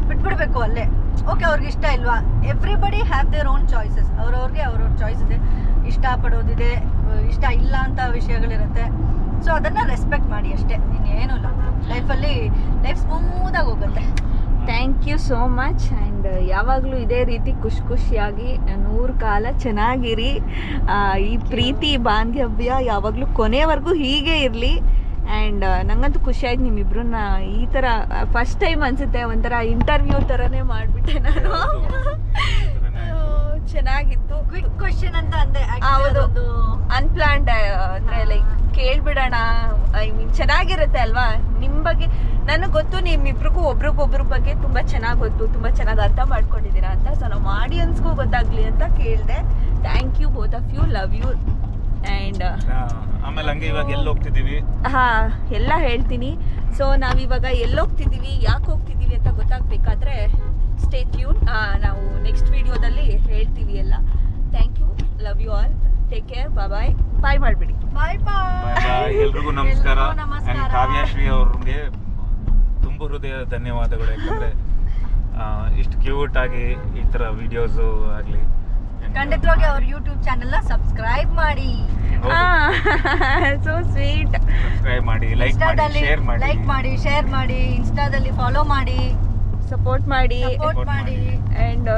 ಬಿಟ್ಬಿಡ್ಬೇಕು ಅಲ್ಲೇ. ಓಕೆ, ಅವ್ರಿಗೆ ಇಷ್ಟ ಇಲ್ವಾ, everybody have their own choices. ಅವ್ರವ್ರ ಚಾಯ್ಸ್ ಇದೆ, ಇಷ್ಟಪಡೋದಿದೆ, ಇಷ್ಟ ಇಲ್ಲ ಅಂತ ವಿಷಯಗಳಿರುತ್ತೆ. ಸೊ ಅದನ್ನ ರೆಸ್ಪೆಕ್ಟ್ ಮಾಡಿ ಅಷ್ಟೇ, ಇನ್ನೇನು ಇಲ್ಲ. ಲೈಫ್ ಸ್ಮೂತ್ ಆಗಿ ಹೋಗುತ್ತೆ. Thank you so much and ಯಾವಾಗಲೂ ಇದೇ ರೀತಿ ಖುಷಿಯಾಗಿ 100 ಕಾಲ ಚೆನ್ನಾಗಿರಿ. ಈ ಪ್ರೀತಿ ಬಾಂಧವ್ಯ ಯಾವಾಗಲೂ ಕೊನೆವರೆಗೂ ಹೀಗೆ ಇರಲಿ. ಆ್ಯಂಡ್ ನಂಗಂತೂ ಖುಷಿ ಆಯ್ತು ನಿಮ್ಮಿಬ್ರನ್ನ ಈ ಥರ ಫಸ್ಟ್ ಟೈಮ್ ಅನಿಸುತ್ತೆ, ಒಂಥರ ಇಂಟರ್ವ್ಯೂ ಥರನೇ ಮಾಡಿಬಿಟ್ಟೆ ನಾನು. ಚೆನ್ನಾಗಿತ್ತು. ಕ್ವಿಕ್ ಕ್ವಶನ್ ಅಂತ ಅಂದೆ. ಹೌದು, ಅನ್ಪ್ಲಾನ್ಡ್ ಅಂದರೆ ಲೈಕ್ ಕೇಳ್ಬಿಡೋಣ. ಐ ಮೀನ್ ಚೆನ್ನಾಗಿರುತ್ತೆ ಅಲ್ವಾ ನಿಮ್ಮ ಬಗ್ಗೆ. ನನಗೆ ಗೊತ್ತು ನಿಮ್ಮಿಬ್ರಿಗೂ ಒಬ್ರಿಗೊಬ್ರ ಬಗ್ಗೆ ತುಂಬ ಚೆನ್ನಾಗಿ ಗೊತ್ತು, ತುಂಬ ಚೆನ್ನಾಗಿ ಅರ್ಥ ಮಾಡ್ಕೊಂಡಿದ್ದೀರಾ ಅಂತ. ಸೊ ನಮ್ಮ ಆಡಿಯನ್ಸ್ಗೂ ಗೊತ್ತಾಗ್ಲಿ ಅಂತ ಕೇಳಿದೆ. Thank you both of you, love you. And ಆಮೇಲೆ ಹಂಗೆ ಇವಾಗ ಎಲ್ಲಿ ಹೋಗ್ತಿದ್ದೀವಿ ಹಾಂ ಎಲ್ಲ ಹೇಳ್ತೀನಿ. ಸೊ ನಾವಿವಾಗ ಎಲ್ಲಿ ಹೋಗ್ತಿದ್ದೀವಿ, ಯಾಕೆ ಹೋಗ್ತಿದ್ದೀವಿ ಅಂತ ಗೊತ್ತಾಗಬೇಕಾದ್ರೆ ಸ್ಟೇ ಟ್ಯೂನ್. ನಾವು ನೆಕ್ಸ್ಟ್ ವಿಡಿಯೋದಲ್ಲಿ ಹೇಳ್ತೀವಿ ಎಲ್ಲ. Thank you, love you all, take care, bye. Bye ಮಾಡಿಬಿಡಿ. ಬಾಯ್ ಬಾಯ್. ಎಲ್ರಿಗೂ ನಮಸ್ಕಾರ. ಎಲ್ರಿಗೂ ನಮಸ್ಕಾರ. And ಕಾವ್ಯಶ್ರೀ ಅವ್ರಿಗೆ ತುಂಬ ಹೃದಯ ಧನ್ಯವಾದಗಳು. ಯಾಕಂದ್ರೆ ಇಷ್ಟು ಕ್ಯೂಟ್ ಆಗಿ ಈ ಥರ ವಿಡಿಯೋಸು ಆಗಲಿ, ಖಂಡಿತವಾಗಿ ಅವ್ರ ಯೂಟ್ಯೂಬ್ ಚಾನೆಲ್ ಸಬ್ಸ್ಕ್ರೈಬ್ ಮಾಡಿ. So sweet. ಸಬ್ಸ್ಕ್ರೈಬ್ ಮಾಡಿ, ಲೈಕ್ ಮಾಡಿ, ಶೇರ್ ಮಾಡಿ, ಲೈಕ್ ಮಾಡಿ, ಶೇರ್ ಮಾಡಿ, ಇನ್ಸ್ಟಾದಲ್ಲಿ ಫಾಲೋ ಮಾಡಿ, ಸಪೋರ್ಟ್ ಮಾಡಿ. ಸಪೋರ್ಟ್ ಮಾಡಿ. ಆ್ಯಂಡ್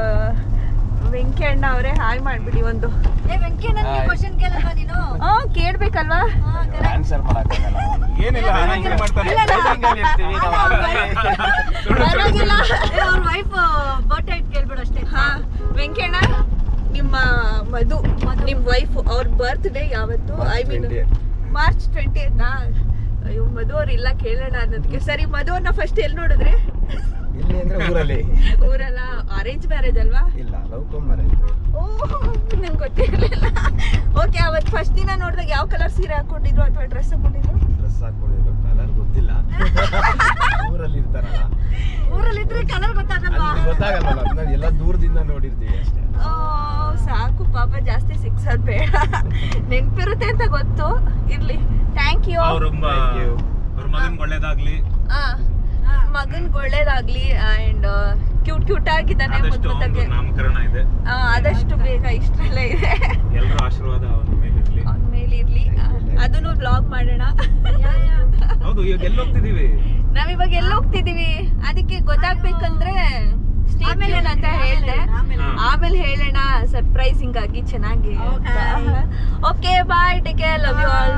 ವೆಂಕಿ ಅಣ್ಣ ಅವರೇ ಹಾಯ್ ಮಾಡಿಬಿಡಿ ಒಂದು. ವೆಂಕಿ ನನಗೆ ಕ್ವಶನ್ ಕೇಳಲ್ವಾ ನೀನು? ಕೇಳ್ಬೇಕಲ್ವಾ? ಆನ್ಸರ್ ಮಾಡಕ್ಕಾಗಲ್ಲ. ಏನಿಲ್ಲ, ಆನ್ಸರ್ ಮಾಡ್ತಾರೆ. ಇಲ್ಲ, ಇಲ್ಲ. Typing ಅಲ್ಲಿ ಇರ್ತೀವಿ ನಾವು. ಪರವಾಗಿಲ್ಲ. ಅವ್ರ ವೈಫ್ ಬರ್ತ್ಡೇ ಕೇಳ್ಬಿಡು ಅಷ್ಟೇ. ಹಾ, ವೆಂಕಿ ಅಣ್ಣ ನಿಮ್ಮ ನಿಮ್ಮ ವೈಫ್ ಅವ್ರ ಬರ್ತ್ಡೇ ಯಾವತ್ತು? I mean March 20th. ಅಯ್ಯೋ ಮಧು ಅವ್ರು ಇಲ್ಲ ಕೇಳೋಣ ಅನ್ನೋದಕ್ಕೆ. ಸರಿ, ಮಧು ಅವ್ರನ್ನ ಫಸ್ಟ್ ಎಲ್ಲಿ ನೋಡಿದ್ರಿ? ಇಲ್ಲಿ ಅಂದ್ರೆ ಊರಲ್ಲಿ. ಊರಲ್ಲ, ಅರೇಂಜ್ ಮ್ಯಾರೇಜ್ ಅಲ್ವಾ? ಇಲ್ಲ, ಲವ್ ಕಮ್ ಮ್ಯಾರೇಜ್. ಓಹ್, ನಂಗೆ ಗೊತ್ತಿರಲಿಲ್ಲ. ಓಕೆ, ಅವತ್ತು ಫಸ್ಟ್ ದಿನ ನೋಡಿದಾಗ ಯಾವ ಕಲರ್ ಸೀರೆ ಹಾಕೊಂಡಿದ್ರು ಅಥವಾ ಡ್ರೆಸ್ ಹಾಕೊಂಡಿದ್ರು? ಡ್ರೆಸ್ ಹಾಕೊಂಡಿದ್ರು, ಕಲರ್ ಗೊತ್ತಿಲ್ಲ. ಊರಲ್ಲಿ ಇರ್ತಾರಲ್ಲ, ಊರಲ್ಲಿ ಇದ್ರೆ ಕಲರ್ ಗೊತ್ತಾಗಲ್ವಾ? ಅಲ್ಲಿ ಗೊತ್ತಾಗಲ್ಲ. ನಾವು ಎಲ್ಲ ದೂರದಿಂದ ನೋಡಿರ್ತೀವಿ ಅಷ್ಟೇ. ಸಾಕು ಪಾಪ, ಜಾಸ್ತಿ ಸಿಕ್ಸೋದು ಬೇಡ. ನೆನಪಿರುತ್ತೆ ಅಂತ ಗೊತ್ತು, ಇರ್ಲಿ. Thank you. ಅವ್ರ ಮಗನ್ ಒಳ್ಳೇದಾಗ್ಲಿ, ಮಗನ್ಗೆ ಒಳ್ಳೇದಾಗ್ಲಿ. ಅಂಡ್ ಕ್ಯೂಟ್ ಆಗಿದ್ದಾನೆ, ಆದಷ್ಟು ಮುದ್ದಾಗೆ. ಅವ್ನ್ದು ನಾಮಕರಣ ಇದೆ. ಆದಷ್ಟು ಬೇಗ ಇಷ್ಟರಲ್ಲೇ ಇದೆ. ಎಲ್ಲರೂ ಆಶೀರ್ವಾದ ಅವನ ಮೇಲೆ ಇರ್ಲಿ. ಅವನ ಮೇಲೆ ಇರ್ಲಿ. ಅದನ್ನು ವ್ಲಾಗ್ ಮಾಡೋಣ. ಹೌದು, ಇವಾಗ ಎಲ್ಲಿ ಹೋಗ್ತಿದೀವಿ? ನಾವಿವಾಗ ಎಲ್ಲಿ ಹೋಗ್ತಿದೀವಿ ಅದಕ್ಕೆ ಗೊತ್ತಾಗ್ಬೇಕಂದ್ರೆ ಸ್ಟೇ ಟ್ಯೂನ್ ಅಂತ ಹೇಳ್ದೆ. ಆಮೇಲೆ ಹೇಳೋಣ ಸರ್ಪ್ರೈಸಿಂಗ್ ಆಗಿ ಚೆನ್ನಾಗಿ. Okay. Okay, bye, take care, love you all.